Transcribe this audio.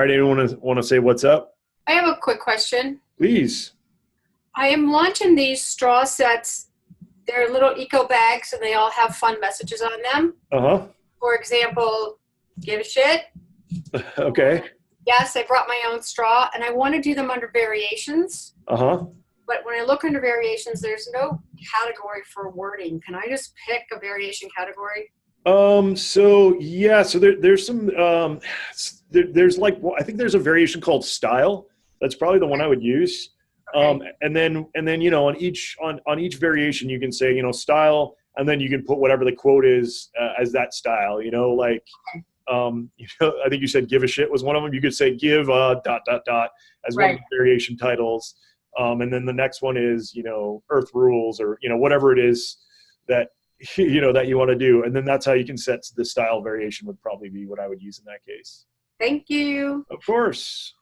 right, anyone want to say what's up? I have a quick question. Please. I am launching these straw sets. They're little eco bags and they all have fun messages on them. Uh-huh. For example, give a shit. Okay. Yes, I brought my own straw and I want to do them under variations. Uh-huh. But when I look under variations, there's no category for wording. Can I just pick a variation category? So yeah, so there's some there's like, well, I think there's a variation called style. That's probably the one I would use. Okay. And then on each variation you can say, style, and then you can put whatever the quote is as that style, like I think you said give a shit was one of them. You could say give dot dot dot as one of the variation titles. And then the next one is, Earth rules, or whatever it is that that you want to do. And then that's how you can set the style variation would probably be what I would use in that case. Thank you. Of course.